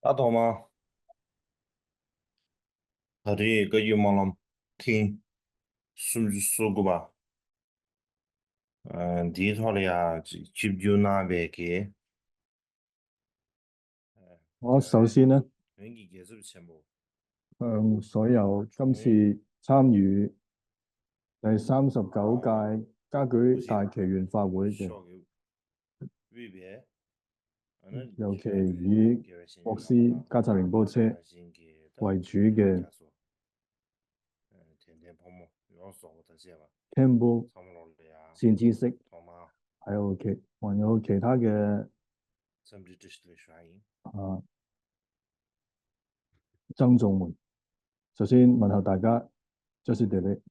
阿童嘛，佢哋個願望諗聽數個吧，第一套嚟啊，接住那邊嘅，我首先呢，永遠嘅係全部，向所有今次參與第39屆家居大祈願法會嘅，少嘅未別，尤其以國師加薩寧波車為主嘅 Campbell 善知識，還有其他嘅僧眾們。首先問候大家，多謝你哋。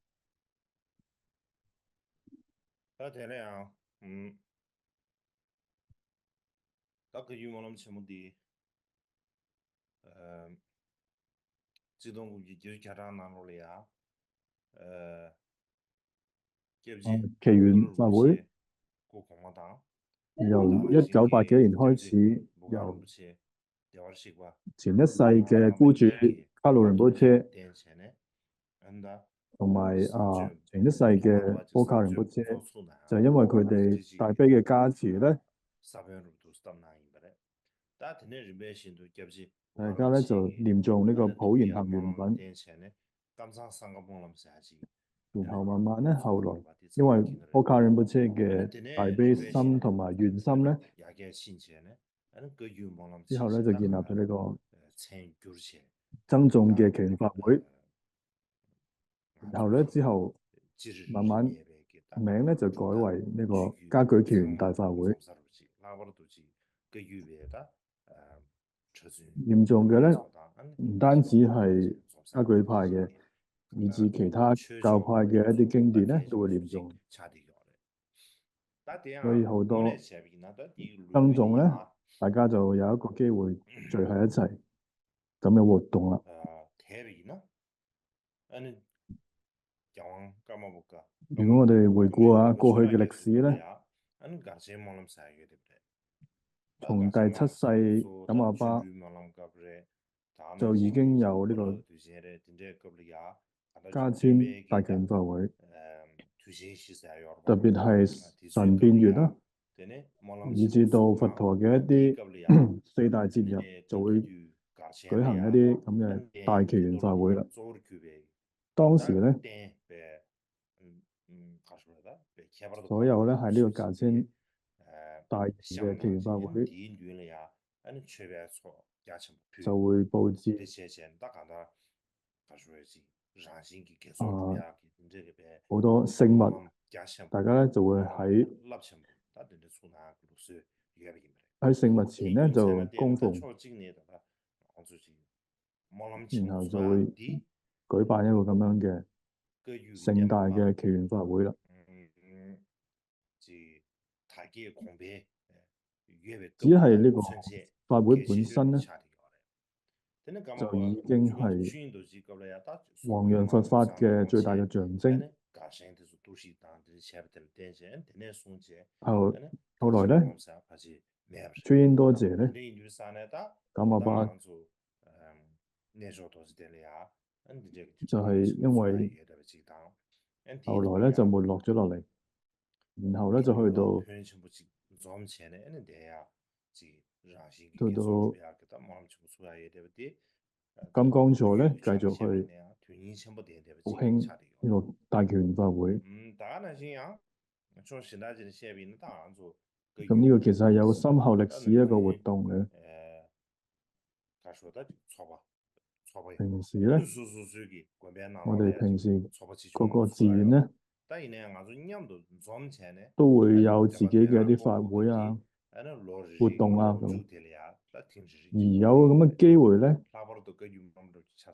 多謝你啊，得個願望諗全部啲，自動會就加上拿落嚟啊，祈願法會由1980幾年開始，由前一世嘅孤主卡魯仁波車同埋前一世嘅波卡仁波車，就係因為佢哋大悲嘅加持咧，大家咧就念誦呢個普賢行願品，然後慢慢咧後來因為波卡仁波車嘅大悲心同埋願心咧，之後咧就建立咗呢個僧眾嘅祈願法會，然後咧之後慢慢名咧就改為呢個家居祈願大法會。念誦嘅咧唔單止係家居派嘅，以至其他教派嘅一啲經典咧都會念誦。所以好多僧眾咧，大家就有一個機會聚喺一齊咁嘅活動啦。如果我哋回顧下過去嘅歷史咧，從第7世咁阿巴就已經有呢個加簽大祈願法會，特別係神變月啦，以至到佛陀嘅一啲4大節日就會舉行一啲咁嘅大祈願法會啦。當時咧，所有咧喺呢個加簽大型嘅祈願法會就會佈置好多聖物，大家咧就會喺聖物前咧就供奉，然後就會舉辦一個咁樣嘅盛大嘅祈願法會啦。只係呢個法會本身咧，就已經係弘揚佛法嘅最大嘅象徵。後來咧，追恩多謝咧，咁阿巴就係因為後來咧就沒落咗落嚟，然後咧就去到金剛座咧，繼續去復興呢個大祈願法會。咁呢個其實係有深厚歷史一個活動嘅。平時咧，我哋平時各個寺院咧，都會有自己嘅一啲法會啊、活動啊咁。而有咁嘅機會咧，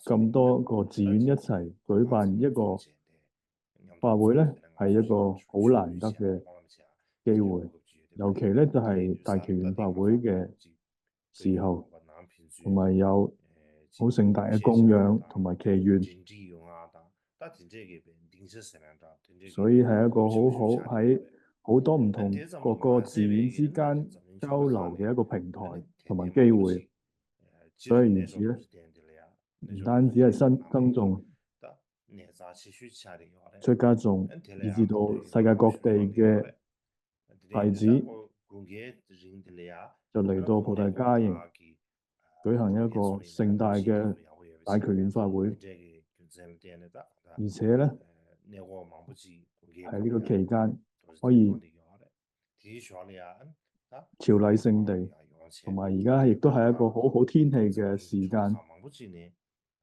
咁多個寺院一齊舉辦一個法會咧，係一個好難得嘅機會。尤其咧就係大祈願法會嘅時候，同埋有好盛大嘅供養同埋祈願，所以係一個好喺好多唔同各個寺院之間交流嘅一個平台同埋機會。所以因此咧，唔單止係耕種、出家種，以至到世界各地嘅弟子就嚟到菩提伽耶舉行一個盛大嘅大祈願法會，而且咧喺呢個期間可以朝禮聖地，同埋而家亦都係一個好好天氣嘅時間，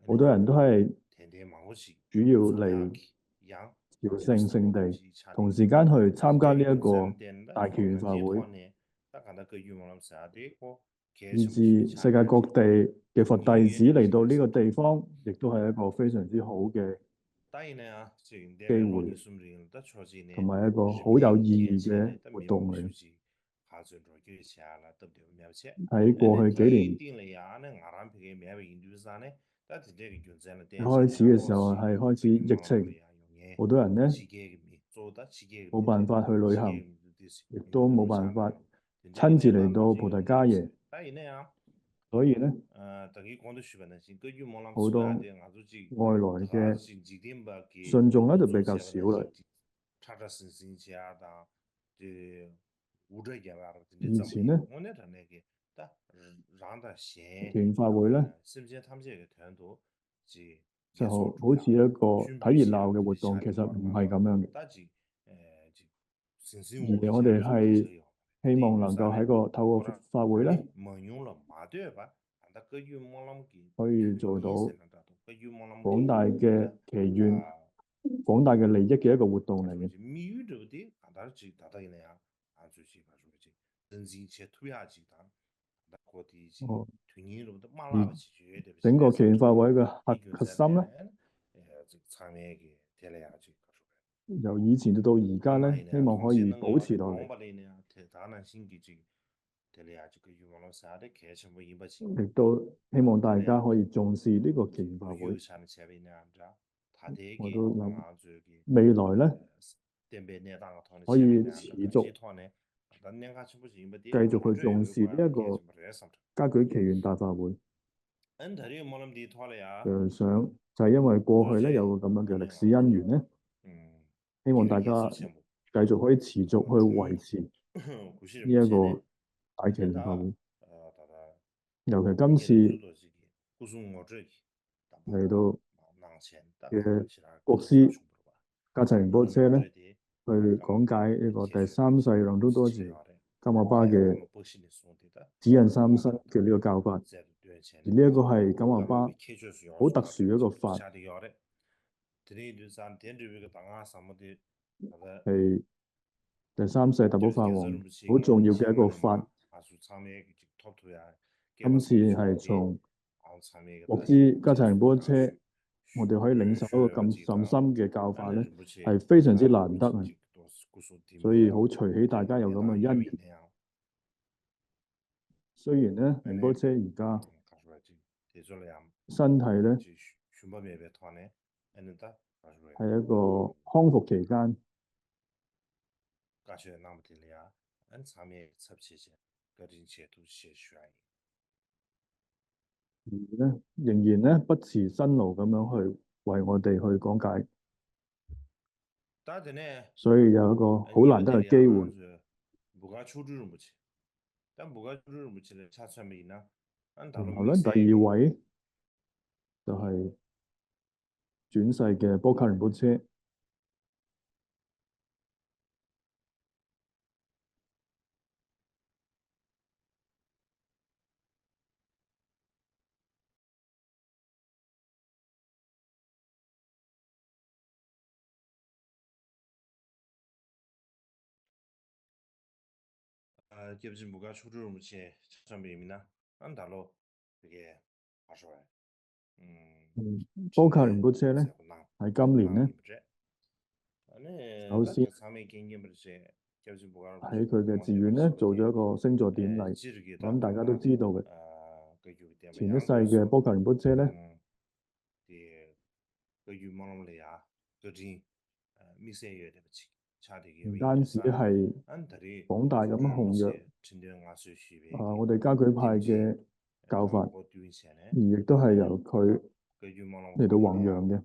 好多人都係主要嚟朝聖聖地，同時間去參加呢一個大祈願法會，以至世界各地嘅佛弟子嚟到呢個地方，亦都係一個非常之好嘅機會，同埋一個好有意義嘅活動嚟。喺過去幾年開始嘅時候係開始疫情，好多人呢冇辦法去旅行，亦都冇辦法親自嚟到菩提伽耶，所以呢好多外來嘅信眾咧就比較少啦。以前呢祈願法會咧就好似一個睇熱鬧嘅活動，其實唔係咁樣嘅，而我哋係希望能夠喺個透過法會咧，可以做到廣大嘅祈願、廣大嘅利益嘅一個活動嚟嘅。整個祈願法會嘅核心咧，由以前到而家咧，希望可以保持落嚟，亦都希望大家可以重視呢個祈願法會。我都諗未來咧可以持續繼續去重視呢一個嘉舉祈願大法會。想就係因為過去咧有個咁樣嘅歷史因緣咧，希望大家繼續可以持續去維持呢一個大祈願法會。尤其今次嚟到嘅國師嘉齊仁波切咧，去講解呢個第三世讓都多謝噶瑪巴嘅指引三身嘅呢個教法，而呢一個係噶瑪巴好特殊嘅一個法，係第三世達寶法王好重要嘅一個法。今次係從國師嘉齊仁波切，我哋可以領受一個咁甚深嘅教法咧，係非常之難得嘅，所以好隨喜大家有咁嘅因緣。雖然咧仁波切而家身體咧係一個康復期間，而咧仍然咧不辭辛勞咁樣去為我哋去講解，所以有一個好難得嘅機會。然後咧第二位就係轉世嘅波卡仁波切。波卡仁波切咧喺今年咧，首先喺佢嘅寺院咧做咗一個星座典禮，我諗大家都知道嘅。前一世嘅波卡仁波切咧，唔單止係廣大咁樣弘揚我哋嘉舉派嘅教法，而亦都係由佢嚟到弘揚嘅。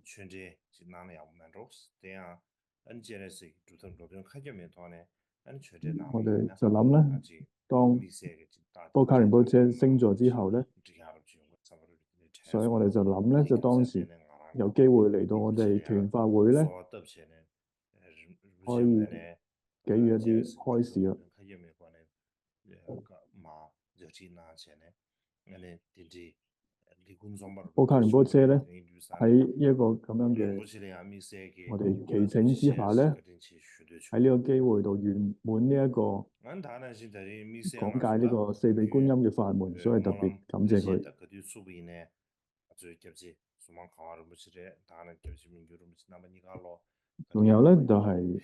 我哋就諗咧，當波卡仁波切升咗之後咧，所以我哋就諗咧，就當時有機會嚟到我哋祈願法會咧，可以給予一啲開示啊。波卡仁波切咧喺呢一個咁樣嘅我哋祈請之下咧，喺呢個機會度圓滿呢一個講解呢個四臂觀音嘅法門，所以特別感謝佢。仲有咧就係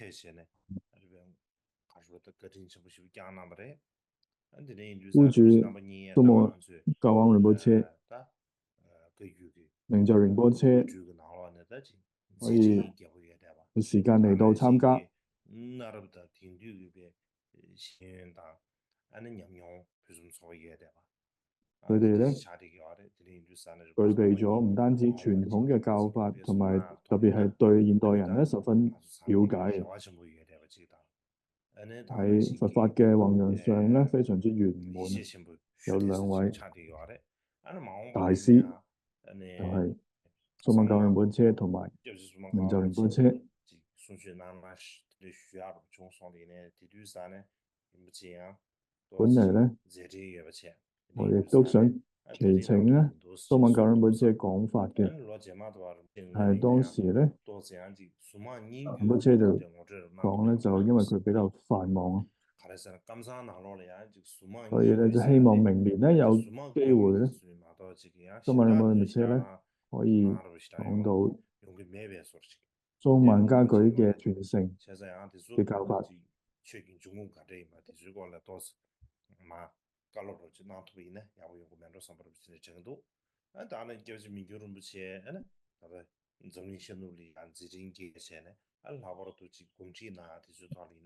烏主蘇摩教王仁波切、明就仁波切可以有時間嚟到參加。佢哋咧具備咗唔單止傳統嘅教法，同埋特別係對現代人咧十分了解嘅。喺佛法嘅弘揚上咧，非常之圓滿。有兩位大師，就係蘇摩教仁波切同埋明就仁波切。本嚟咧，我亦都想祈請咧蘇摩教仁波切講法嘅，係當時咧仁波切就講咧，就因為佢比較繁忙，所以咧就希望明年咧有機會咧，蘇摩仁波切咧可以講到蘇曼家舉嘅傳承嘅教法。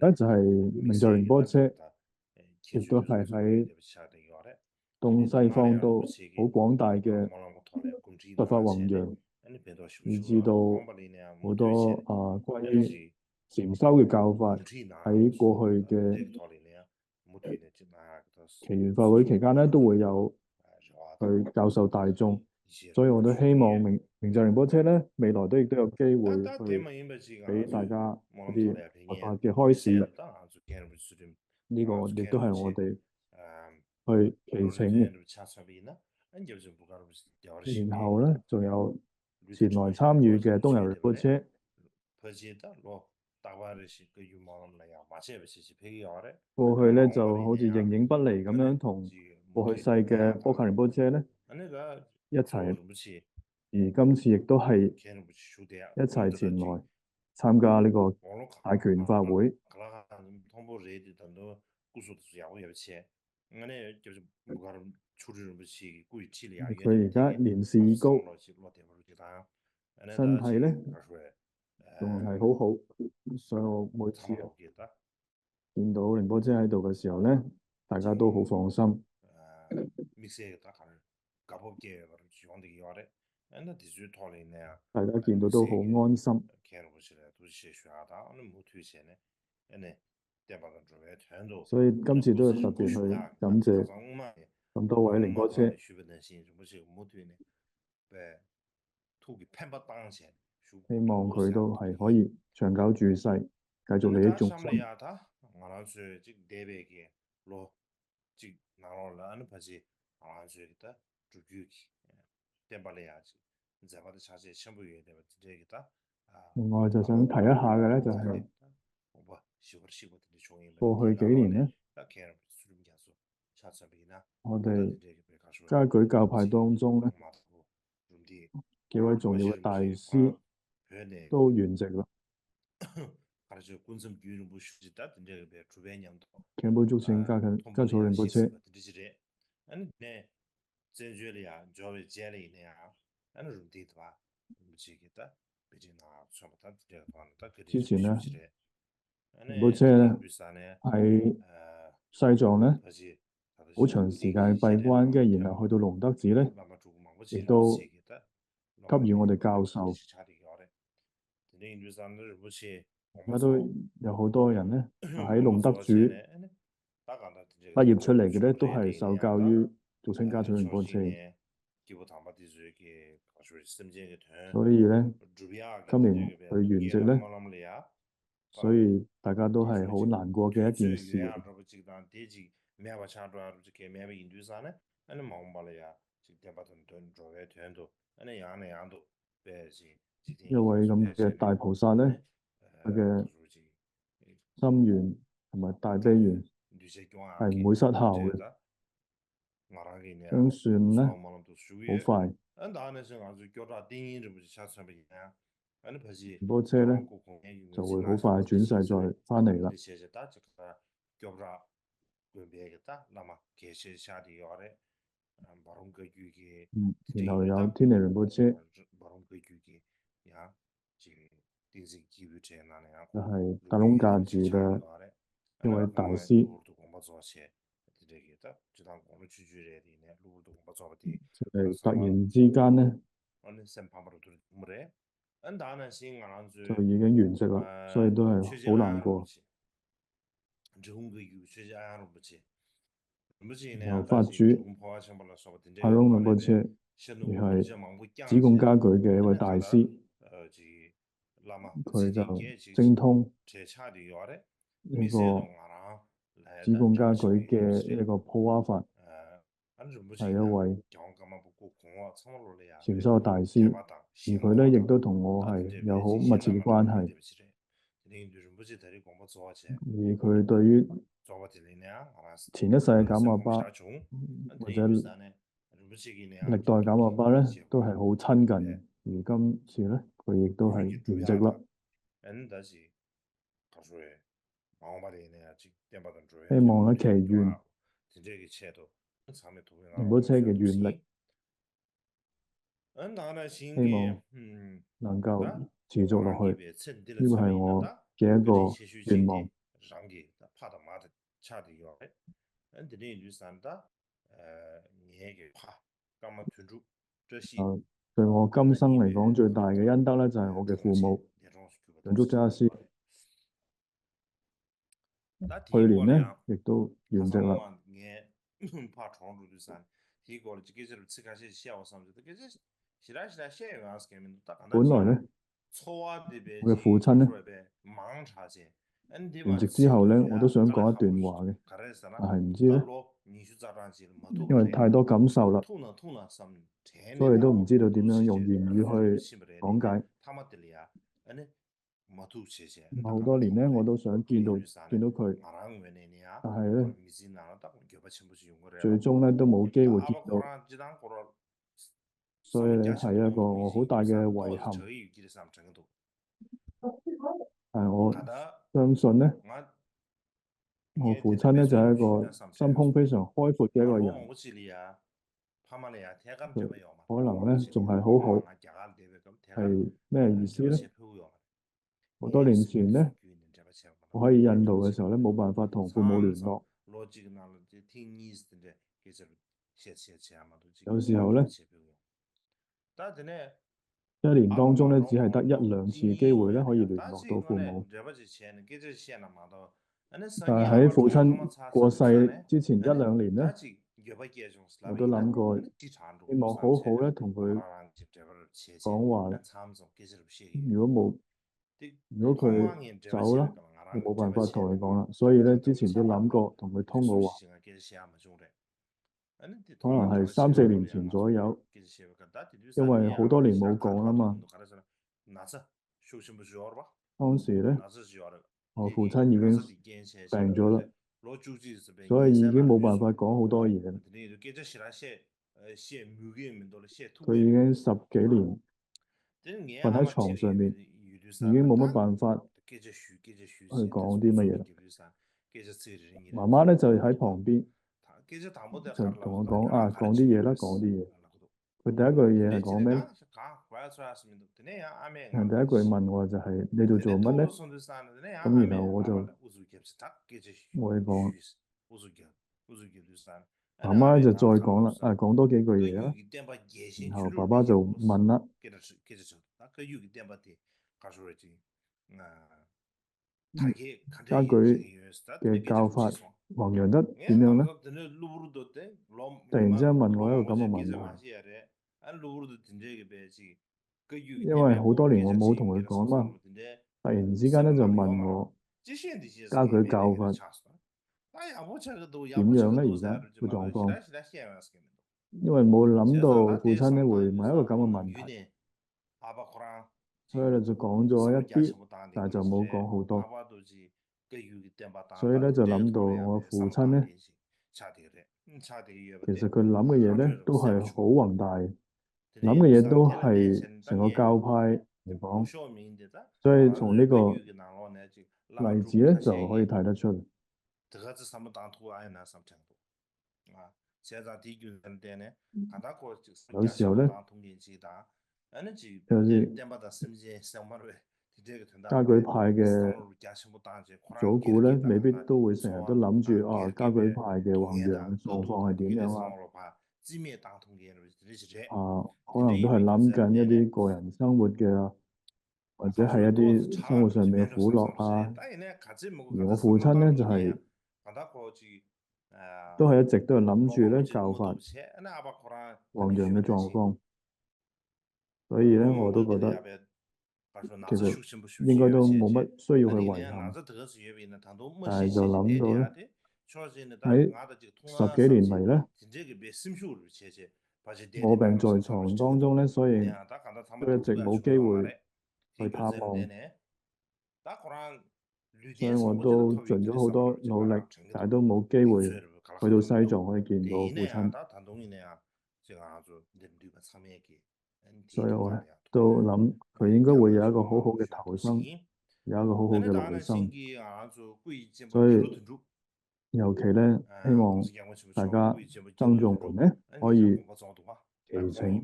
咧就係明就仁波切，亦都係喺東西方都好廣大嘅佛法弘揚，以至到好多關於禪修嘅教法喺過去嘅祈願法會期間咧都會有去教授大眾，所以我都希望明就仁波切咧未來都亦都有機會去俾大家一啲佛法嘅開示。呢個亦都係我哋去祈請嘅。然後咧，仲有前來參與嘅東游仁波切，過去咧就好似形影不離咁樣，同過去世嘅波卡仁波切咧一齊，而今次亦都係一齊前來參加呢個大祈願法會。佢而家年事已高，身體咧仲係好好，所以我每次見到仁波切喺度嘅時候咧，大家都好放心。大家見到都好安心。所以今次都要特別去感謝咁多位仁波切，希望佢都係可以長久住世，繼續利益眾生。另外就想提一下嘅咧，就係過去幾年咧，我哋嘉舉教派當中咧，幾位重要嘅大師都圓寂啦。柬埔寨竹清嘉措仁波切、之前咧仁波切咧喺西藏咧好長時間閉關，跟住然後去到龍德寺咧，亦都給予我哋教授，而家都有好多人咧喺龍德主畢業出嚟嘅咧，都係受教於竹清嘉措仁波切。所以咧，今年佢圓寂咧，所以大家都係好難過嘅一件事。一位咁嘅大菩薩咧，佢嘅心願同埋大悲願係唔會失效嘅。相信咧，好快，仁波切咧就會好快轉世再翻嚟啦。然後有天尼仁波切，就係達隆價住嘅一位大師。突然之間咧，就已經圓寂啦，所以都係好難過。然後法主阿隆仁波切，亦係子貢家具嘅一位大師，佢就精通呢個子貢家具嘅一個普瓦法，係一位禪修大師，而佢咧亦都同我係有好密切嘅關係。而佢對於前一世嘅減瑪巴或者歷代減瑪巴咧，都係好親近。而今次咧，佢亦都係圓寂啦。希望咧祈願仁波切嘅願力，希望能夠持續落去。呢個係我嘅一個願望。對我今生嚟講最大嘅恩德咧，就係我嘅父母仁竹扎師。去年咧亦都圓寂啦。本來咧，我嘅父親咧圓寂之後咧，我都想講一段話嘅，但係唔知咧，因為太多感受啦，所以都唔知道點樣用言語去講解。好多年咧，我都想見到佢，但係咧，最終咧都冇機會見到，所以咧係一個我好大嘅遺憾。但係我相信咧，我父親咧就係一個心胸非常開闊嘅一個人，可能咧仲係好好，係咩意思咧？好多年前咧，我喺印度嘅時候咧，冇辦法同父母聯絡，有時候咧，一年當中咧，只係得一兩次機會咧可以聯絡到父母。但係喺父親過世之前一兩年咧，我都諗過，希望好好咧同佢講話。如果佢走啦，我冇辦法同佢講啦。所以咧，之前都諗過同佢通過話，可能係3-4年前左右，因為好多年冇講啦嘛。當時咧，我父親已經病咗啦，所以已經冇辦法講好多嘢。佢已經10幾年瞓喺床上面，已經冇乜辦法去講啲乜嘢啦。媽媽咧就喺旁邊就同我講講啲嘢啦，講啲嘢。佢第一句嘢係講咩咧？第一句問我就係你度做乜咧？咁然後我會講媽媽就再講啦，講多幾句嘢啦。然後爸爸就問啦，家舉嘅教法弘揚得點樣咧？突然之間問我一個咁嘅問題，因為好多年我冇同佢講嘛，突然之間咧就問我家舉教法點樣咧？而家個狀況，因為冇諗到父親咧會問一個咁嘅問題，所以咧就講咗一啲，但係就冇講好多，所以咧就諗到我父親咧，其實佢諗嘅嘢咧都係好宏大，諗嘅嘢都係成個教派嚟講，所以從呢個例子咧就可以睇得出。有時候咧，就是家舉派嘅組股咧，未必都會成日都諗住家舉派嘅弘揚嘅狀況係點樣啊？可能都係諗緊一啲個人生活嘅，或者係一啲生活上面嘅苦樂啊。而我父親咧就係、都係一直都係諗住咧教法弘揚嘅狀況，所以咧我都覺得其實應該都冇乜需要去遺憾，但係就諗到咧喺10幾年嚟咧，臥病在床當中咧，所以都一直冇機會去探望，所以我都盡咗好多努力，但係都冇機會去到西藏可以見到父親，所以我咧都諗佢應該會有一個好好嘅投生，有一個好好嘅來生，所以尤其咧希望大家僧眾們咧可以祈請。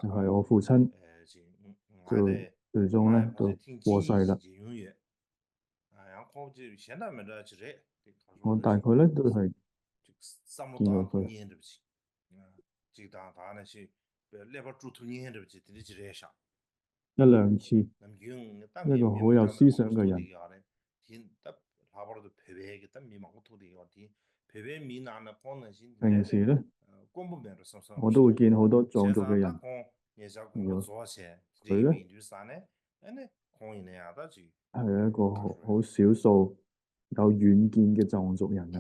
就係我父親就最終咧都過世啦。我大概咧都係見過佢一兩次，一個好有思想嘅人。平時咧，我都會見好多藏族嘅人，佢咧係一個好少數有遠見嘅藏族人啊。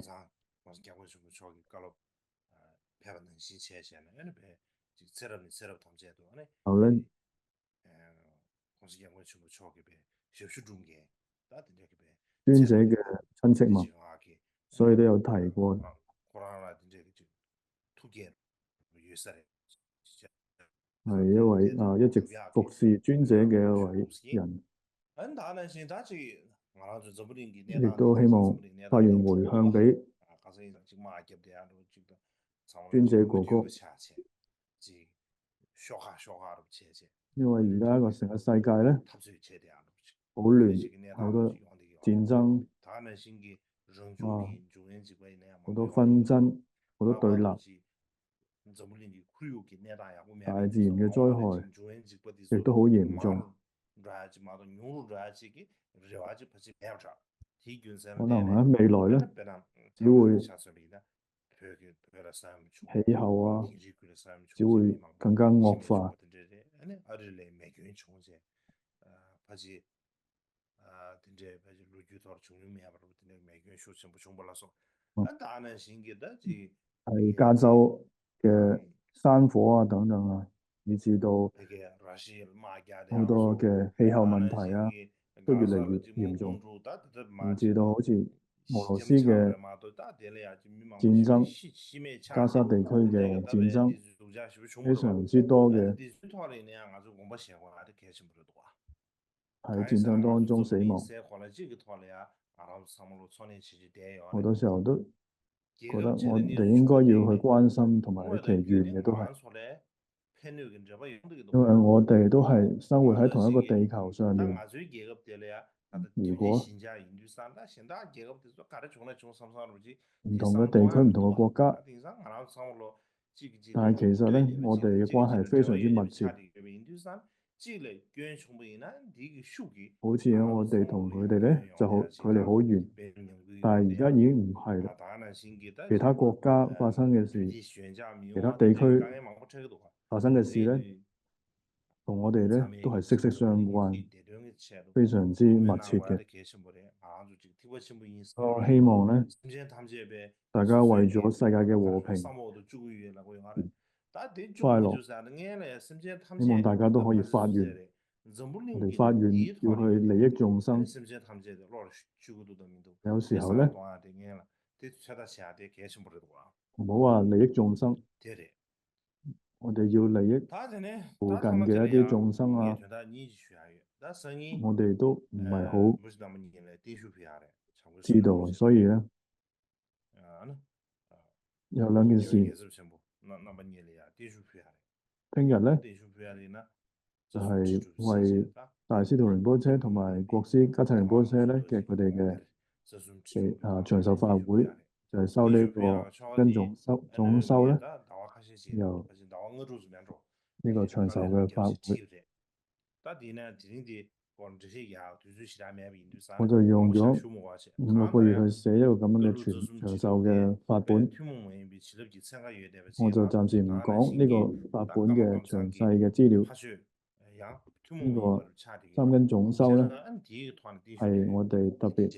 後咧，尊者嘅親戚嘛，所以都有提過，係一位一直服侍尊者嘅一位人，亦都希望發願回向俾尊者哥哥，因為而家個成個世界咧好亂，好多戰爭好多紛爭，好多對立，大自然嘅災害亦都好嚴重。可能喺未來咧，只會氣候只會更加惡化。係加州嘅山火等等以至到好多嘅氣候問題都越嚟越嚴重，以至到好似俄羅斯嘅戰爭、加沙地區嘅戰爭非常之多嘅喺戰爭當中死亡，好多時候都覺得我哋應該要去關心同埋去祈願嘅都係。因為我哋都係生活喺同一個地球上面。如果唔同嘅地區、唔同嘅國家，但係其實咧，我哋嘅關係非常之密切。好似我哋同佢哋咧就好距離好遠，但係而家已經唔係啦。其他國家發生嘅事，其他地區發生嘅事咧，同我哋咧都係息息相關，非常之密切嘅。我希望咧，大家為咗世界嘅和平、快樂，希望大家都可以發願。我哋發願要去利益眾生。有時候咧，唔好話利益眾生，我哋要利益附近嘅一啲眾生啊，我哋都唔係好知道，所以咧有兩件事。聽日咧就係為大師徒仁波切同埋國師嘉措仁波切咧嘅佢哋嘅長壽法會，就係收呢個跟總修咧，由呢個長壽嘅法會，我就用咗5、6個月去寫一個咁樣嘅長壽嘅法本。我就暫時唔講呢個法本嘅詳細嘅資料。呢個三根總修咧，係我哋特別，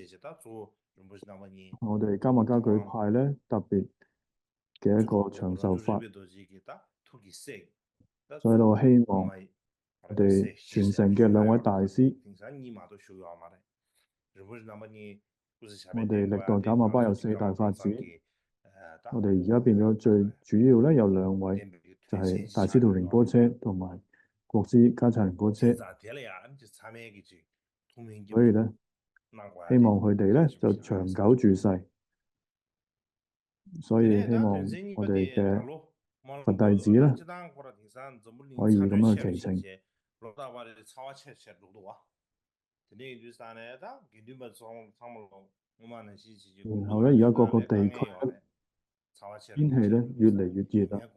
我哋加瑪加舉派咧特別嘅一個長壽法。所以我希望我哋傳承嘅兩位大師，我哋歷代噶瑪巴有4大法子，我哋而家變咗最主要咧有2位，就係大師徒仁波切同埋國師嘉措仁波切。所以咧，希望佢哋咧就長久住世。所以希望我哋嘅佛弟子咧可以咁樣去祈請。然後咧，而家各個地區咧天氣咧越嚟越熱啦。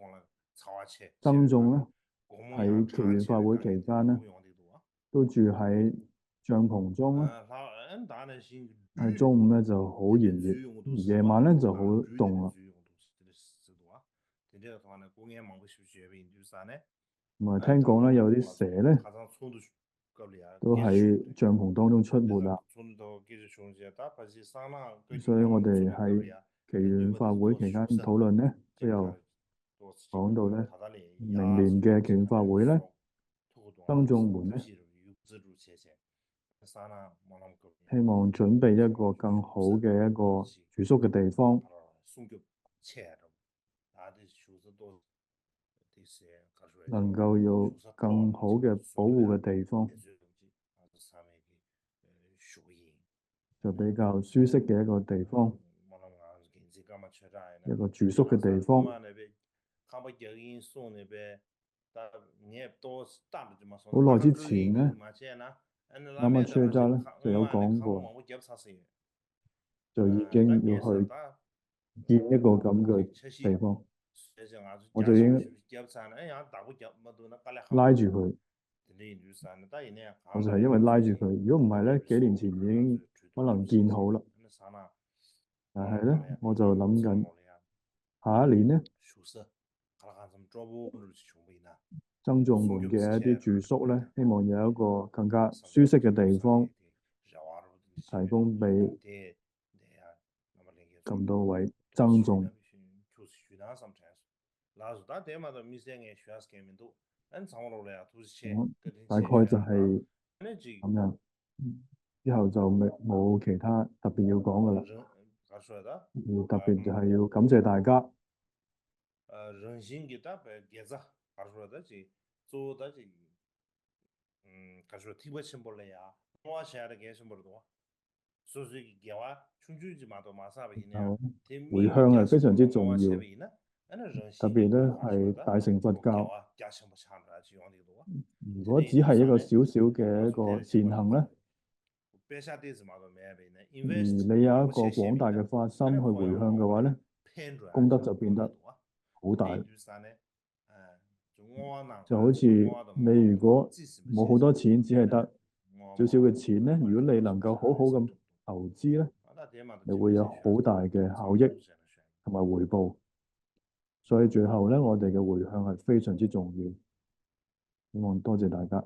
僧眾咧喺祈願法會期間咧都住喺帳篷中啦。喺中午咧就好炎熱，夜晚咧就好凍啦。同埋聽講咧有啲蛇咧都喺帳篷當中出沒啦。所以我哋喺祈願法會期間討論咧，都有講到咧，明年嘅祈願法會咧，僧眾們咧希望準備一個更好嘅一個住宿嘅地方，能夠有更好嘅保護嘅地方，就比較舒適嘅一個地方，一個住宿嘅地方。好耐之前咧，啱啱出家咧就有講過，就已經要去建一個咁嘅地方，我就已經拉住佢。我就係因為拉住佢，如果唔係咧，幾年前已經可能建好啦。但係咧，我就諗緊下一年咧，僧眾們嘅一啲住宿咧，希望有一個更加舒適嘅地方，提供俾咁多位僧眾。大概就係咁樣，之後就冇其他特別要講㗎啦。特別就係要感謝大家。回向係非常之重要。特別咧係大乘佛教，如果只係一個小小嘅一個善行咧，而你有一個廣大嘅發心去回向嘅話咧，功德就變得好大。就好似你如果冇好多錢，只係得少少嘅錢咧，如果你能夠好好咁投資咧，你會有好大嘅效益同埋回報。所以最後咧，我哋嘅回向係非常之重要。希望多謝大家。